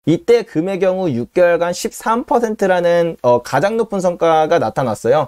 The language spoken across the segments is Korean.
이때 금의 경우 6개월간 13%라는 가장 높은 성과가 나타났어요.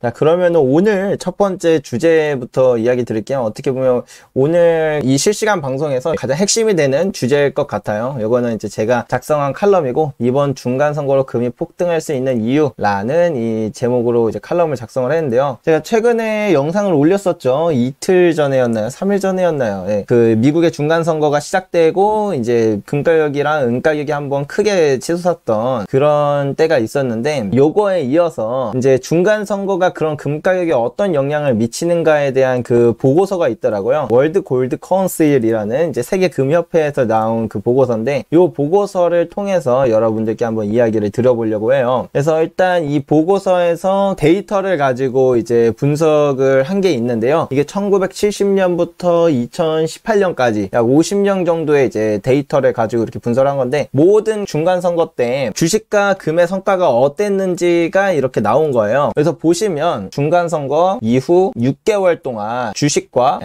자, 그러면 오늘 첫 번째 주제부터 이야기 드릴게요. 어떻게 보면 오늘 이 실시간 방송에서 가장 핵심이 되는 주제일 것 같아요. 이거는 이제 제가 작성한 칼럼이고, 이번 중간 선거로 금이 폭등할 수 있는 이유라는 이 제목으로 이제 칼럼을 작성을 했는데요. 제가 최근에 영상을 올렸었죠. 이틀 전에였나요? 3일 전에였나요? 네. 그 미국의 중간 선거가 시작되고 이제 금 가격이랑 은 가격이 한번 크게 치솟았던 그런 때가 있었는데, 요거에 이어서 이제 중간 선거가 그런 금 가격에 어떤 영향을 미치는가에 대한 그 보고서가 있더라고요. 월드 골드 카운슬이라는 이제 세계 금협회에서 나온 그 보고서인데, 이 보고서를 통해서 여러분들께 한번 이야기를 드려보려고 해요. 그래서 일단 이 보고서에서 데이터를 가지고 이제 분석을 한 게 있는데요. 이게 1970년부터 2018년까지 약 50년 정도의 이제 데이터를 가지고 이렇게 분석을 한 건데, 모든 중간 선거 때 주식과 금의 성과가 어땠는지가 이렇게 나온 거예요. 그래서 보시면 중간 선거 이후 6개월 동안 주식과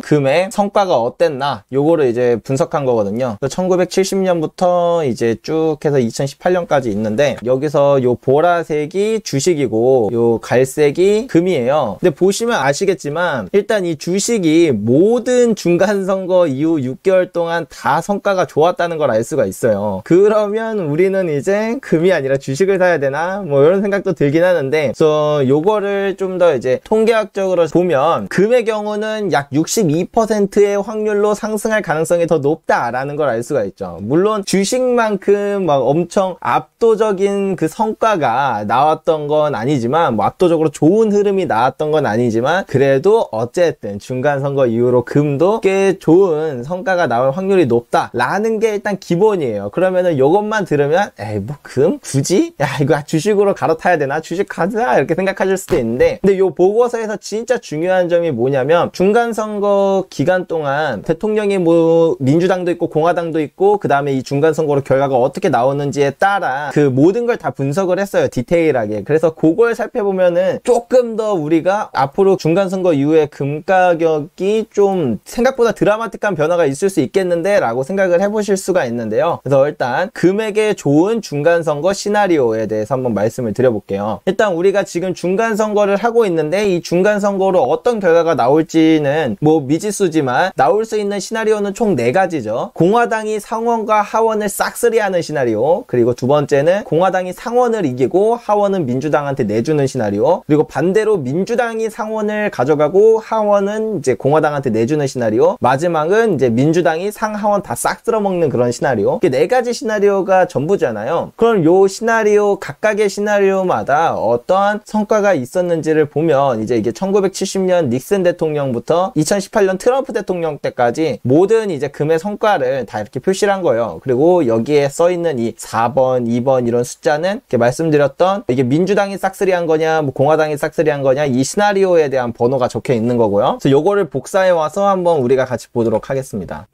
금의 성과가 어땠나, 요거를 이제 분석한 거거든요. 1970년부터 이제 쭉 해서 2018년까지 있는데, 여기서 요 보라색이 주식이고 요 갈색이 금이에요. 근데 보시면 아시겠지만 일단 이 주식이 모든 중간 선거 이후 6개월 동안 다 성과가 좋았다는 걸 알 수가 있어요. 그러면 우리는 이제 금이 아니라 주식을 사야 되나, 뭐 이런 생각도 들긴 하는데, 그래서 요거를 좀 더 이제 통계학적으로 보면 금의 경우는 약 62%의 확률로 상승할 가능성이 더 높다라는 걸 알 수가 있죠. 물론 주식만큼 막 엄청 압도적인 그 성과가 나왔던 건 아니지만, 뭐 압도적으로 좋은 흐름이 나왔던 건 아니지만, 그래도 어쨌든 중간 선거 이후로 금도 꽤 좋은 성과가 나올 확률이 높다라는 게 일단 기본이에요. 그러면은 요것만 들으면 에이 뭐 금? 굳이? 야 이거 주식으로 갈아타야 되나? 주식 가자 이렇게 생각하실 수도 있는데, 근데 요 보고서에서 진짜 중요한 점이 뭐냐면, 중간 선거 기간 동안 대통령이 뭐 민주당도 있고 공화당도 있고, 그 다음에 이 중간 선거로 결과가 어떻게 나오는지에 따라 그 모든 걸 다 분석을 했어요, 디테일하게. 그래서 그걸 살펴보면은 조금 더 우리가 앞으로 중간 선거 이후에 금 가격이 좀 생각보다 드라마틱한 변화가 있을 수 있겠는데 라고 생각을 해보실 수가 있는데요. 그래서 일단 금에게 좋은 중간 선거 시나리오에 대해서 한번 말씀을 드려볼게요. 일단 우리가 지금 중간 선거를 하고 있는데, 이 중간 선거로 어떤 결과가 나올지는 뭐 미지수지만 나올 수 있는 시나리오는 총 4가지죠. 공화당이 상원과 하원을 싹쓸이하는 시나리오, 그리고 두 번째는 공화당이 상원을 이기고 하원은 민주당한테 내주는 시나리오, 그리고 반대로 민주당이 상원을 가져가고 하원은 이제 공화당한테 내주는 시나리오, 마지막은 이제 민주당이 상하원 다 싹 쓸어먹는 그런 시나리오. 이게 4가지 시나리오가 전부잖아요. 그럼 요 시나리오 각각의 시나리오마다 어떠한 성과가 있었는지를 보면, 이제 이게 1970년 닉슨 대통령부터 2018년 트럼프 대통령 때까지 모든 이제 금의 성과를 다 이렇게 표시를 한 거예요. 그리고 여기에 써있는 이 4번, 2번 이런 숫자는 이렇게 말씀드렸던 이게 민주당이 싹쓸이한 거냐, 뭐 공화당이 싹쓸이한 거냐, 이 시나리오에 대한 번호가 적혀 있는 거고요. 그래서 요거를 복사해 와서 한번 우리가 같이 보도록 하겠습니다.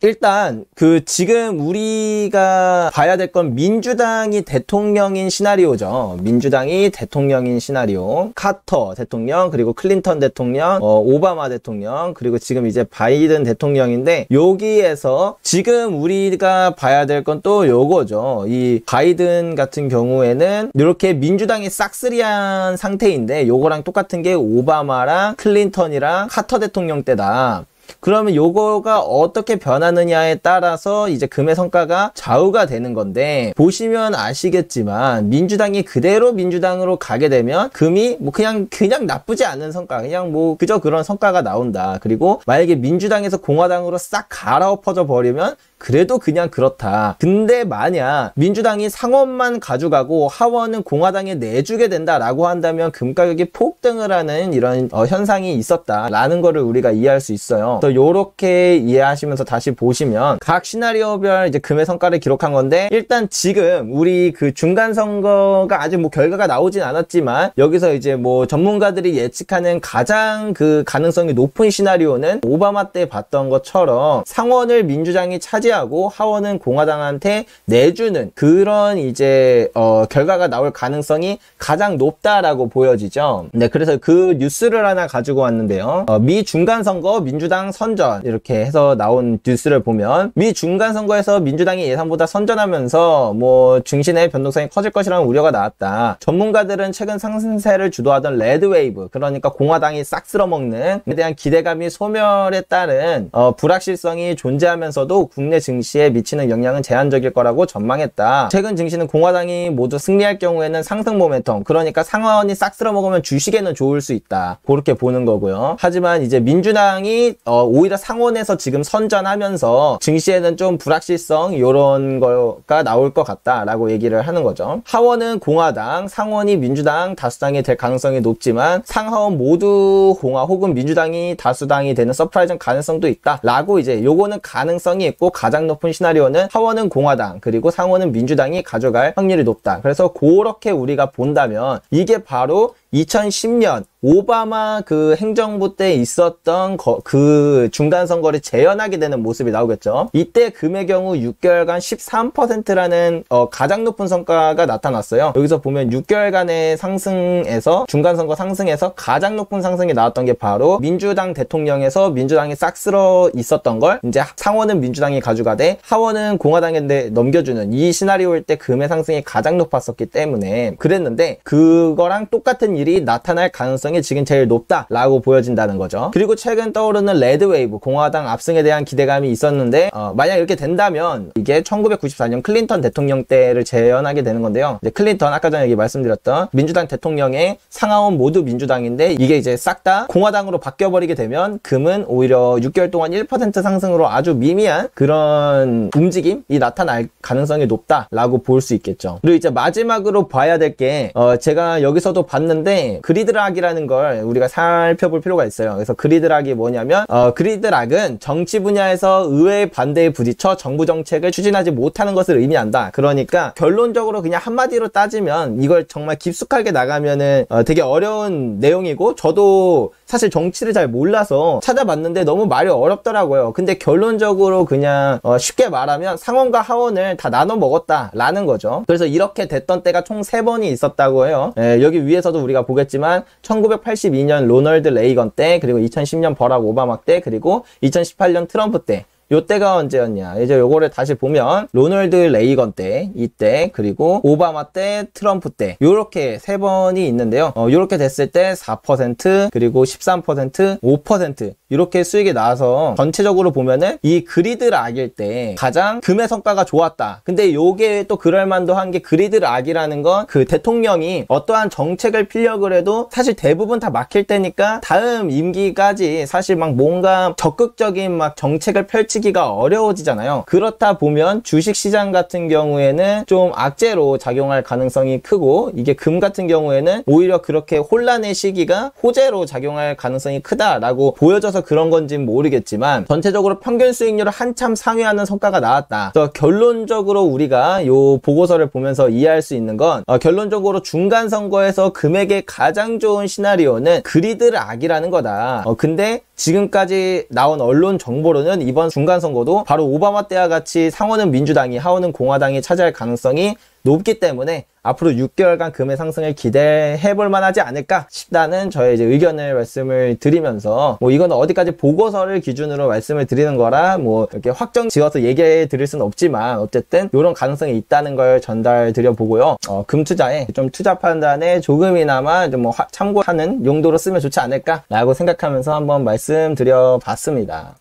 일단 그 지금 우리가 봐야 될 건 민주당이 대통령인 시나리오죠. 민주당이 대통령인 시나리오. 카터 대통령, 그리고 클린턴 대통령, 오바마 대통령, 그리고 지금 이제 바이든 대통령인데, 여기에서 지금 우리가 봐야 될 건 또 요거죠. 이 바이든 같은 경우에는 이렇게 민주당이 싹쓸이한 상태인데, 요거랑 똑같은 게 오바마랑 클린턴이랑 카터 대통령 때다. 그러면 요거가 어떻게 변하느냐에 따라서 이제 금의 성과가 좌우가 되는 건데, 보시면 아시겠지만 민주당이 그대로 민주당으로 가게 되면 금이 뭐 그냥 나쁘지 않은 성과, 그냥 뭐 그저 그런 성과가 나온다. 그리고 만약에 민주당에서 공화당으로 싹 갈아엎어져 버리면 그래도 그냥 그렇다. 근데 만약 민주당이 상원만 가져가고 하원은 공화당에 내주게 된다라고 한다면 금 가격이 폭등을 하는 이런 현상이 있었다라는 거를 우리가 이해할 수 있어요. 그래서 요렇게 이해하시면서 다시 보시면 각 시나리오별 이제 금의 성과를 기록한 건데, 일단 지금 우리 그 중간 선거가 아직 뭐 결과가 나오진 않았지만, 여기서 이제 뭐 전문가들이 예측하는 가장 그 가능성이 높은 시나리오는 오바마 때 봤던 것처럼 상원을 민주당이 차지 차지하고 하원은 공화당한테 내주는 그런 이제 결과가 나올 가능성이 가장 높다라고 보여지죠. 네, 그래서 그 뉴스를 하나 가지고 왔는데요. 미 중간선거 민주당 선전 이렇게 해서 나온 뉴스를 보면 미 중간선거에서 민주당이 예상보다 선전하면서 뭐 증시의 변동성이 커질 것이라는 우려가 나왔다. 전문가들은 최근 상승세를 주도하던 레드웨이브, 그러니까 공화당이 싹 쓸어먹는 에 대한 기대감이 소멸에 따른 불확실성이 존재하면서도 국내 증시에 미치는 영향은 제한적일 거라고 전망했다. 최근 증시는 공화당이 모두 승리할 경우에는 상승 모멘텀, 그러니까 상하원이 싹 쓸어먹으면 주식에는 좋을 수 있다, 그렇게 보는 거고요. 하지만 이제 민주당이 오히려 상원에서 지금 선전하면서 증시에는 좀 불확실성 이런 거가 나올 것 같다라고 얘기를 하는 거죠. 하원은 공화당, 상원이 민주당 다수당이 될 가능성이 높지만 상하원 모두 공화 혹은 민주당이 다수당이 되는 서프라이즈 가능성도 있다 라고, 이제 요거는 가능성이 있고 가장 높은 시나리오는 하원은 공화당 그리고 상원은 민주당이 가져갈 확률이 높다. 그래서 그렇게 우리가 본다면 이게 바로 2010년 오바마 그 행정부 때 있었던 그 중간선거를 재현하게 되는 모습이 나오겠죠. 이때 금의 경우 6개월간 13%라는 가장 높은 성과가 나타났어요. 여기서 보면 6개월간의 상승에서 중간선거 상승에서 가장 높은 상승이 나왔던 게 바로 민주당 대통령에서 민주당이 싹 쓸어 있었던 걸 이제 상원은 민주당이 가져가되 하원은 공화당한테 넘겨주는 이 시나리오일 때 금의 상승이 가장 높았었기 때문에 그랬는데, 그거랑 똑같은 일이 나타날 가능성이 지금 제일 높다라고 보여진다는 거죠. 그리고 최근 떠오르는 레드웨이브, 공화당 압승에 대한 기대감이 있었는데 만약 이렇게 된다면 이게 1994년 클린턴 대통령 때를 재현하게 되는 건데요. 이제 클린턴, 아까 전에 얘기 말씀드렸던 민주당 대통령의 상하원 모두 민주당인데 이게 이제 싹 다 공화당으로 바뀌어버리게 되면 금은 오히려 6개월 동안 1% 상승으로 아주 미미한 그런 움직임이 나타날 가능성이 높다라고 볼 수 있겠죠. 그리고 이제 마지막으로 봐야 될 게 제가 여기서도 봤는데 그리드락이라는 걸 우리가 살펴볼 필요가 있어요. 그래서 그리드락이 뭐냐면 그리드락은 정치 분야에서 의회의 반대에 부딪혀 정부 정책을 추진하지 못하는 것을 의미한다. 그러니까 결론적으로 그냥 한마디로 따지면 이걸 정말 깊숙하게 나가면은 되게 어려운 내용이고, 저도 사실 정치를 잘 몰라서 찾아봤는데 너무 말이 어렵더라고요. 근데 결론적으로 그냥 쉽게 말하면 상원과 하원을 다 나눠 먹었다라는 거죠. 그래서 이렇게 됐던 때가 총 3번이 있었다고 해요. 여기 위에서도 우리가 보겠지만 1982년 로널드 레이건 때, 그리고 2010년 버락 오바마 때, 그리고 2018년 트럼프 때. 요때가 언제였냐, 이제 요거를 다시 보면 로널드 레이건 때, 이때, 그리고 오바마 때, 트럼프 때, 요렇게 3번이 있는데요. 요렇게 됐을 때 4%, 그리고 13%, 5% 이렇게 수익이 나와서 전체적으로 보면은 이 그리드락일 때 가장 금의 성과가 좋았다. 근데 요게 또 그럴만도 한 게, 그리드락이라는 건 그 대통령이 어떠한 정책을 피려고 해도 사실 대부분 다 막힐 때니까 다음 임기까지 사실 막 뭔가 적극적인 막 정책을 펼치기가 어려워지잖아요. 그렇다 보면 주식시장 같은 경우에는 좀 악재로 작용할 가능성이 크고, 이게 금 같은 경우에는 오히려 그렇게 혼란의 시기가 호재로 작용할 가능성이 크다라고 보여져서 그런 건지는 모르겠지만 전체적으로 평균 수익률을 한참 상회하는 성과가 나왔다. 그래서 결론적으로 우리가 요 보고서를 보면서 이해할 수 있는 건 결론적으로 중간선거에서 금액에 가장 좋은 시나리오는 그리드락이라는 거다. 근데 지금까지 나온 언론 정보로는 이번 중간선거도 바로 오바마 때와 같이 상원은 민주당이, 하원은 공화당이 차지할 가능성이 높기 때문에 앞으로 6개월간 금의 상승을 기대해 볼 만하지 않을까 싶다는 저의 이제 의견을 말씀을 드리면서, 뭐 이건 어디까지 보고서를 기준으로 말씀을 드리는 거라 뭐 이렇게 확정 지어서 얘기해 드릴 수는 없지만 어쨌든 이런 가능성이 있다는 걸 전달 드려 보고요. 금 투자에 좀 투자 판단에 조금이나마 좀 뭐 참고하는 용도로 쓰면 좋지 않을까라고 생각하면서 한번 말씀드려 봤습니다.